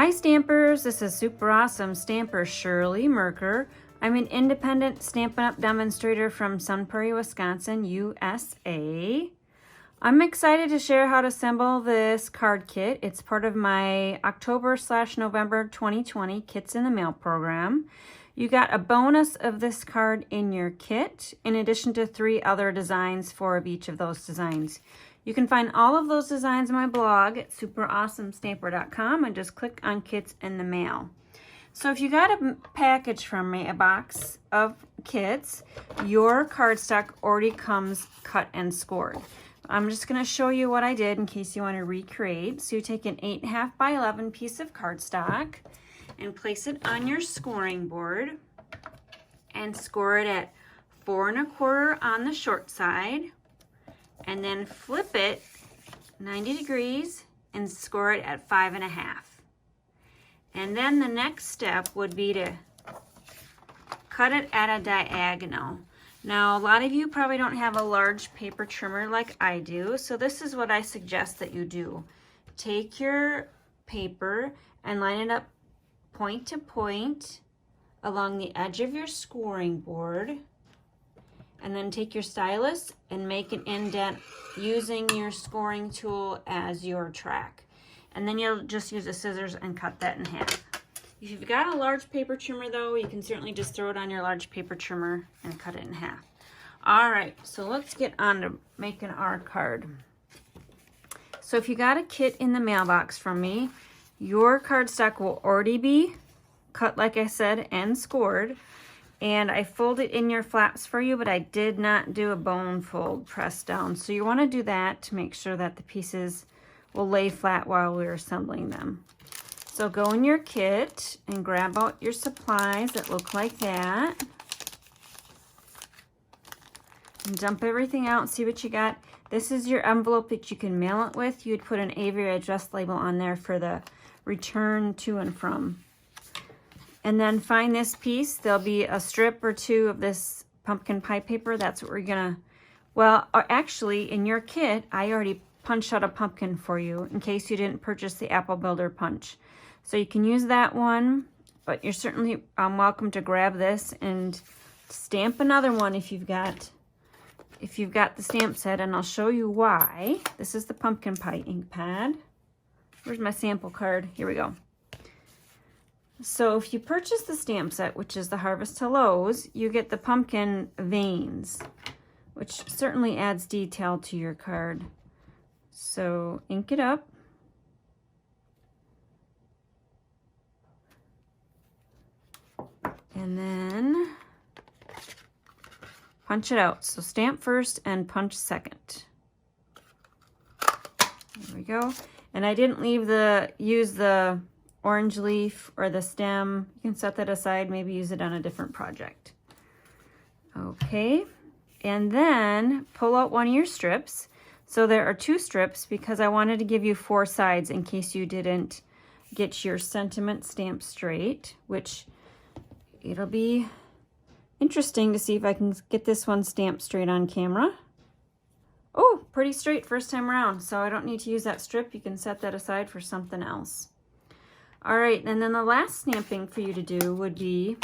Hi Stampers, this is super awesome stamper Shirley Merker. I'm an independent Stampin' Up! Demonstrator from Sun Prairie, Wisconsin, USA. I'm excited to share how to assemble this card kit. It's part of my October/November 2020 Kits in the Mail program. You got a bonus of this card in your kit, in addition to 3 other designs, 4 of each of those designs. You can find all of those designs on my blog at superawesomestamper.com and just click on Kits in the Mail. So if you got a package from me, a box of kits, your cardstock already comes cut and scored. I'm just going to show you what I did in case you want to recreate. So you take an 8.5 by 11 piece of cardstock and place it on your scoring board and score it at 4 1/4 on the short side, and then flip it 90 degrees and score it at 5 1/2. And then the next step would be to cut it at a diagonal. Now, a lot of you probably don't have a large paper trimmer like I do, so this is what I suggest that you do. Take your paper and line it up point to point along the edge of your scoring board, and then take your stylus and make an indent using your scoring tool as your track. And then you'll just use the scissors and cut that in half. If you've got a large paper trimmer though, you can certainly just throw it on your large paper trimmer and cut it in half. All right, so let's get on to making our card. So if you got a kit in the mailbox from me, your cardstock will already be cut, like I said, and scored. And I folded in your flaps for you, but I did not do a bone fold press down. So you want to do that to make sure that the pieces will lay flat while we're assembling them. So go in your kit and grab out your supplies that look like that. And dump everything out and see what you got. This is your envelope that you can mail it with. You'd put an Avery address label on there for the return to and from. And then find this piece. There'll be a strip or 2 of this pumpkin pie paper. That's what we're gonna, well, actually in your kit, I already punched out a pumpkin for you in case you didn't purchase the Apple Builder punch. So you can use that one, but you're certainly welcome to grab this and stamp another one if you've got the stamp set, and I'll show you why. This is the pumpkin pie ink pad. Where's my sample card? Here we go. So if you purchase the stamp set, which is the Harvest Hellos, you get the pumpkin veins, which certainly adds detail to your card. So ink it up. And then punch it out. So stamp first and punch second. There we go. And I didn't use the orange leaf or the stem. You can set that aside, maybe use it on a different project. Okay, and then pull out one of your strips. So there are 2 strips because I wanted to give you 4 sides in case you didn't get your sentiment stamp straight, which it'll be interesting to see if I can get this one stamped straight on camera. Oh, pretty straight first time around, so I don't need to use that strip. You can set that aside for something else. All right, and then the last stamping for you to do would be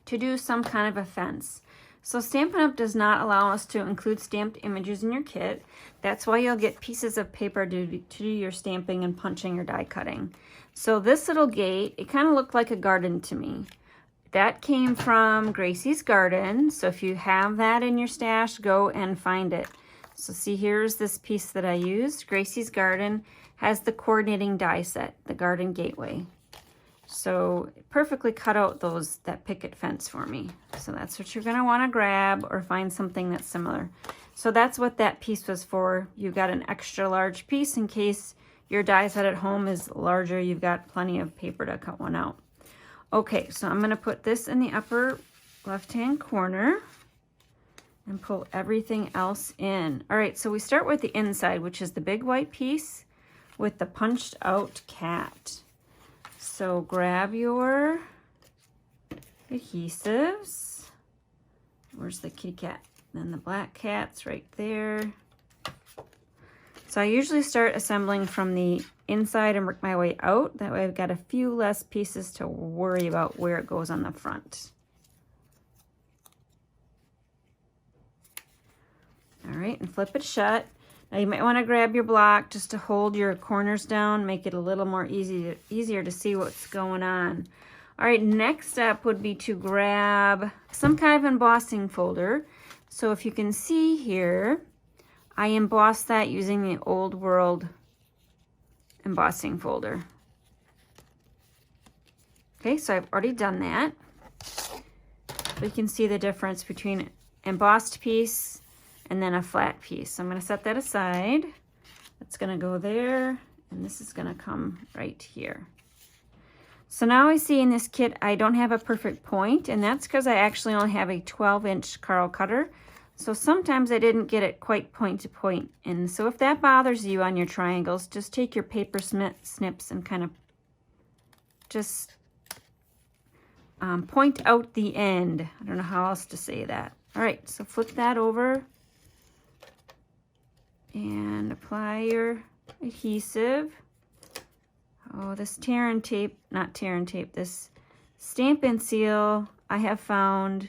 to do some kind of a fence. So Stampin' Up! Does not allow us to include stamped images in your kit. That's why you'll get pieces of paper to do your stamping and punching or die cutting. So this little gate, it kind of looked like a garden to me. That came from Gracie's Garden, so if you have that in your stash, go and find it. So see, here's this piece that I used. Gracie's Garden has the coordinating die set, the garden gateway. So perfectly cut out that picket fence for me. So that's what you're gonna wanna grab or find something that's similar. So that's what that piece was for. You got an extra large piece in case your die set at home is larger. You've got plenty of paper to cut one out. Okay, so I'm gonna put this in the upper left-hand corner and pull everything else in. All right, so we start with the inside, which is the big white piece with the punched out cat. So grab your adhesives. Where's the kitty cat? And the black cat's right there. So I usually start assembling from the inside and work my way out. That way I've got a few less pieces to worry about where it goes on the front. All right, and flip it shut. Now you might want to grab your block just to hold your corners down, make it a little more easier to see what's going on. All right, next step would be to grab some kind of embossing folder. So if you can see here, I embossed that using the Old World embossing folder. Okay, so I've already done that. But you can see the difference between an embossed piece and then a flat piece. So I'm going to set that aside. That's going to go there, and this is going to come right here. So now I see in this kit I don't have a perfect point, and that's because I actually only have a 12-inch Carl cutter. So sometimes I didn't get it quite point to point. And so if that bothers you on your triangles, just take your paper snips and kind of just point out the end. I don't know how else to say that. All right, so flip that over and apply your adhesive. Oh, this this Stampin' Seal I have found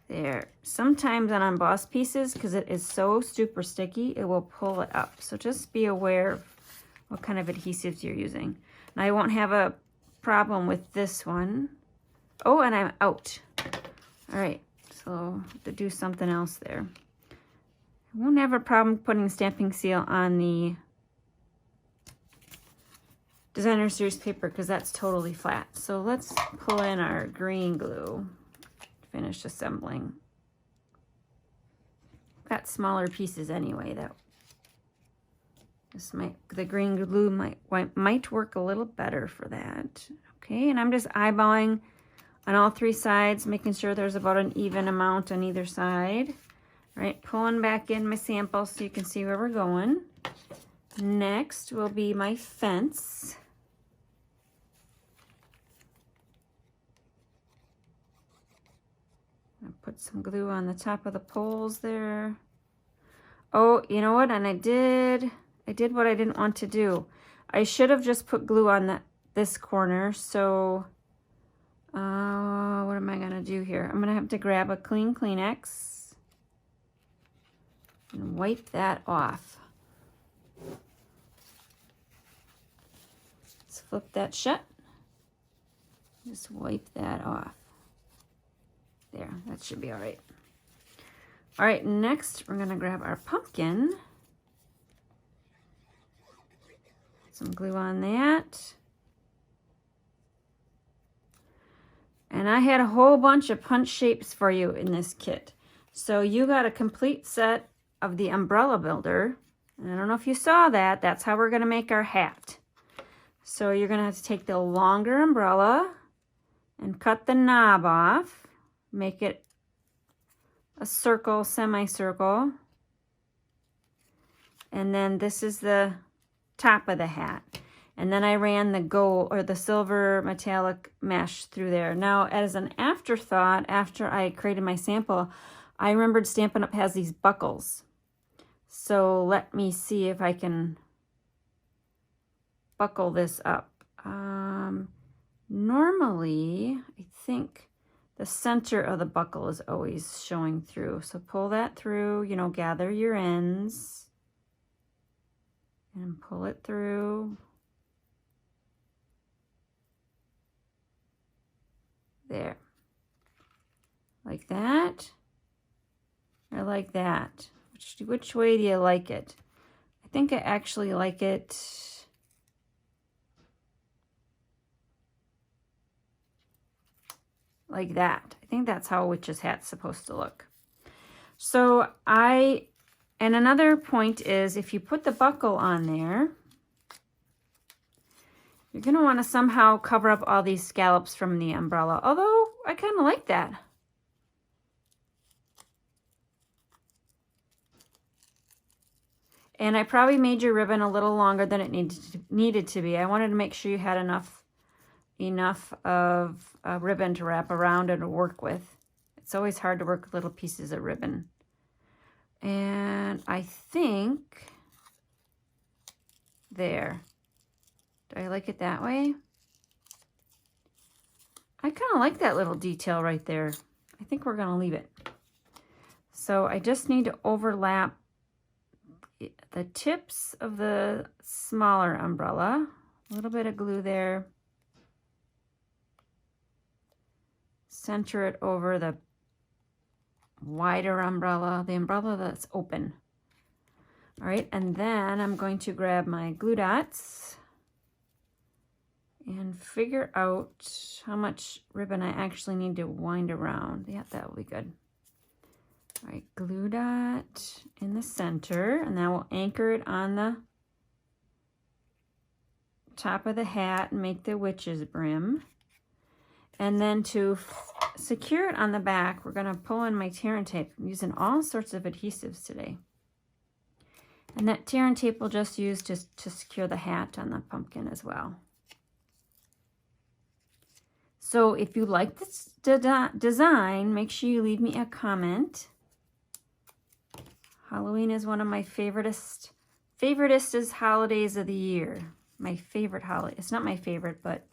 there. Sometimes on embossed pieces, because it is so super sticky, it will pull it up. So just be aware of what kind of adhesives you're using. Now I won't have a problem with this one. Oh, and I'm out. All right, so I have to do something else there. I won't have a problem putting Stampin' Seal on the Designer Series paper because that's totally flat. So let's pull in our green glue. Finish assembling. Got smaller pieces anyway. The green glue might work a little better for that. Okay, and I'm just eyeballing on all three sides, making sure there's about an even amount on either side. All right, pulling back in my sample so you can see where we're going. Next will be my fence. I'll put some glue on the top of the poles there. Oh, you know what? And I did what I didn't want to do. I should have just put glue on this corner. So what am I gonna do here? I'm gonna have to grab a clean Kleenex and wipe that off. Let's flip that shut. Just wipe that off. There, that should be all right. All right, next we're gonna grab our pumpkin. Some glue on that. And I had a whole bunch of punch shapes for you in this kit. So you got a complete set of the umbrella builder. And I don't know if you saw that. That's how we're gonna make our hat. So you're gonna have to take the longer umbrella and cut the knob off. Make it a circle, semicircle. And then this is the top of the hat. And then I ran the gold or the silver metallic mesh through there. Now, as an afterthought, after I created my sample, I remembered Stampin' Up! Has these buckles. So let me see if I can buckle this up. Normally, I think the center of the buckle is always showing through. So pull that through, you know, gather your ends and pull it through. There. Like that. Or like that. Which way do you like it? I think I actually like it like that. I think that's how a witch's hat's supposed to look. So and another point is if you put the buckle on there, you're going to want to somehow cover up all these scallops from the umbrella. Although I kind of like that. And I probably made your ribbon a little longer than it needed to be. I wanted to make sure you had enough of ribbon to wrap around and to work with. It's always hard to work with little pieces of ribbon. And I think there. Do I like it that way? I kind of like that little detail right there. I think we're going to leave it. So I just need to overlap the tips of the smaller umbrella. A little bit of glue there. Center it over the wider umbrella, the umbrella that's open. All right, and then I'm going to grab my glue dots and figure out how much ribbon I actually need to wind around. Yeah, that will be good. All right, glue dot in the center, and then we'll anchor it on the top of the hat and make the witch's brim. And then to secure it on the back, we're gonna pull in my tear and tape. I'm using all sorts of adhesives today. And that tear and tape we'll just use to secure the hat on the pumpkin as well. So if you like this design, make sure you leave me a comment. Halloween is one of my favoriteest holidays of the year. My favorite holiday. It's not my favorite, but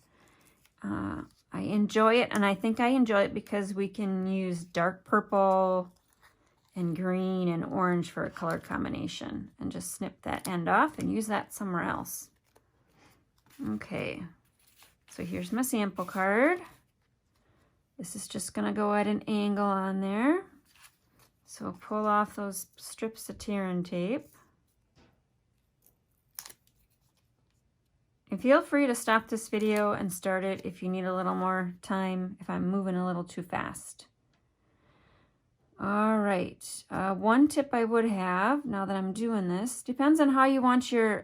I enjoy it, and I think I enjoy it because we can use dark purple and green and orange for a color combination, and just snip that end off and use that somewhere else. Okay, so here's my sample card. This is just gonna go at an angle on there. So pull off those strips of tear and tape. And feel free to stop this video and start it if you need a little more time, if I'm moving a little too fast. All right, one tip I would have now that I'm doing this, depends on how you want your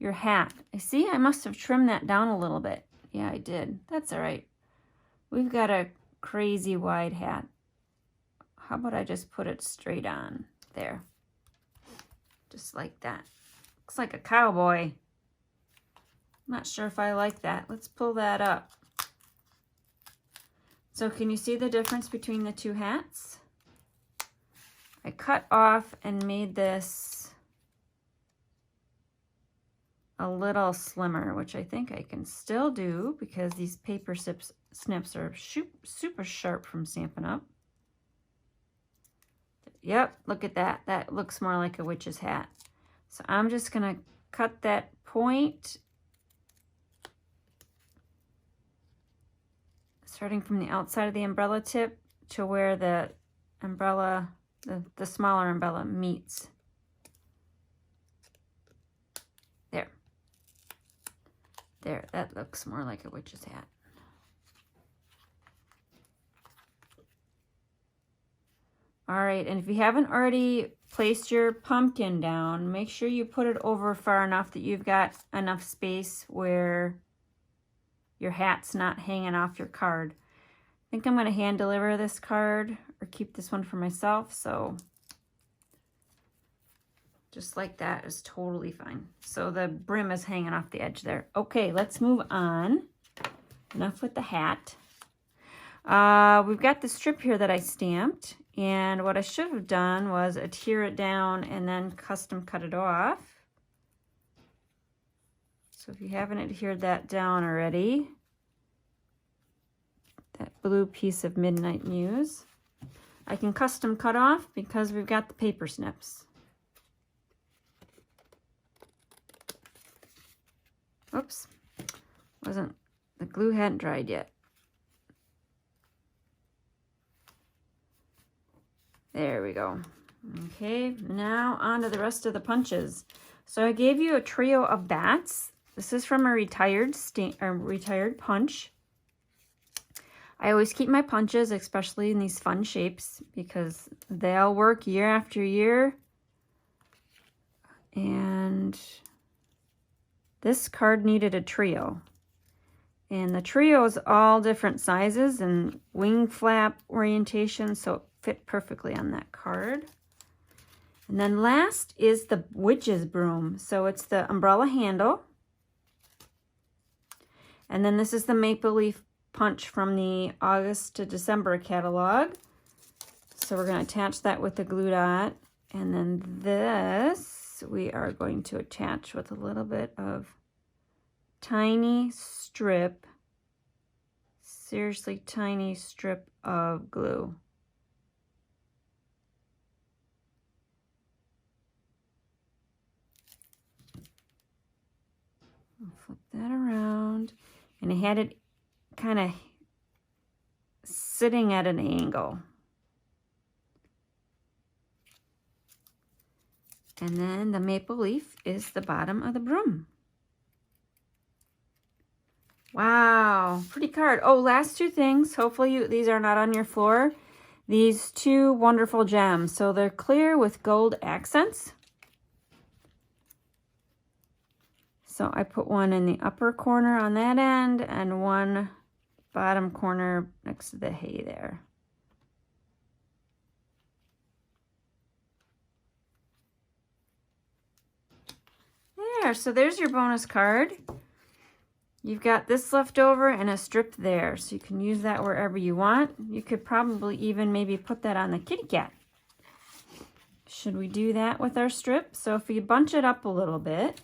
hat. I see I must have trimmed that down a little bit. Yeah, I did. That's all right. We've got a crazy wide hat. How about I just put it straight on there? Just like that. Looks like a cowboy. I'm not sure if I like that. Let's pull that up. So can you see the difference between the two hats? I cut off and made this a little slimmer, which I think I can still do because these paper snips are super sharp from Stampin' Up. Yep, look at that. That looks more like a witch's hat. So I'm just gonna cut that point, starting from the outside of the umbrella tip to where the umbrella, the smaller umbrella meets. There. There, that looks more like a witch's hat. All right, and if you haven't already placed your pumpkin down, make sure you put it over far enough that you've got enough space where your hat's not hanging off your card. I think I'm going to hand deliver this card or keep this one for myself, so just like that is totally fine. So the brim is hanging off the edge there. Okay, let's move on. Enough with the hat. We've got the strip here that I stamped, and what I should have done was adhere it down and then custom cut it off. So if you haven't adhered that down already, that blue piece of Midnight Muse, I can custom cut off because we've got the paper snips. Oops, the glue hadn't dried yet. There we go. Okay, now on to the rest of the punches. So I gave you a trio of bats. This is from a retired punch. I always keep my punches, especially in these fun shapes, because they'll work year after year. And this card needed a trio. And the trio is all different sizes and wing flap orientation, so it fit perfectly on that card. And then last is the witch's broom. So it's the umbrella handle. And then this is the maple leaf punch from the August to December catalog. So we're going to attach that with the glue dot. And then this we are going to attach with a little bit of tiny strip, seriously tiny strip of glue. I'll flip that around, and I had it kind of sitting at an angle. And then the maple leaf is the bottom of the broom. Wow, pretty card. Oh, last two things. Hopefully these are not on your floor. These two wonderful gems. So they're clear with gold accents. So I put one in the upper corner on that end and one bottom corner next to the hay there. There, so there's your bonus card. You've got this left over and a strip there, so you can use that wherever you want. You could probably even maybe put that on the kitty cat. Should we do that with our strip? So if you bunch it up a little bit,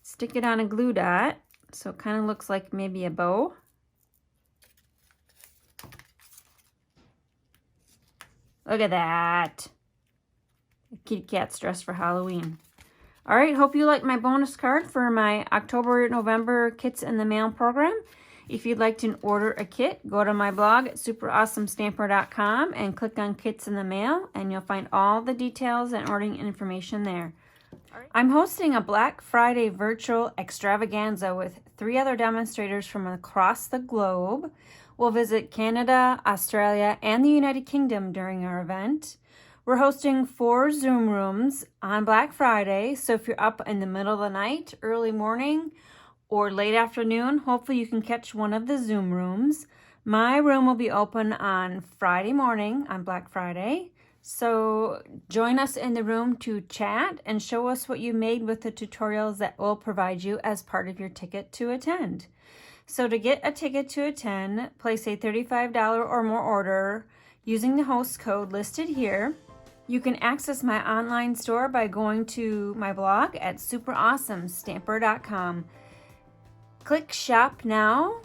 stick it on a glue dot, so it kind of looks like maybe a bow. Look at that. The kitty cat's dressed for Halloween. All right, hope you like my bonus card for my October-November Kits in the Mail program. If you'd like to order a kit, go to my blog at superawesomestamper.com and click on Kits in the Mail, and you'll find all the details and ordering information there. I'm hosting a Black Friday virtual extravaganza with 3 other demonstrators from across the globe. We'll visit Canada, Australia, and the United Kingdom during our event. We're hosting 4 Zoom rooms on Black Friday, so if you're up in the middle of the night, early morning, or late afternoon, hopefully you can catch one of the Zoom rooms. My room will be open on Friday morning, on Black Friday, so join us in the room to chat and show us what you made with the tutorials that we'll provide you as part of your ticket to attend. So to get a ticket to attend, place a $35 or more order using the host code listed here. You can access my online store by going to my blog at superawesomestamper.com. Click Shop Now,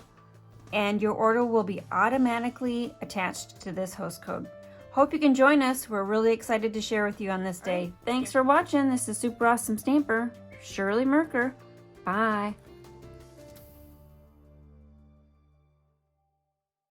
and your order will be automatically attached to this host code. Hope you can join us. We're really excited to share with you on this day. Thanks for watching. This is Super Awesome Stamper, Shirley Merker. Bye.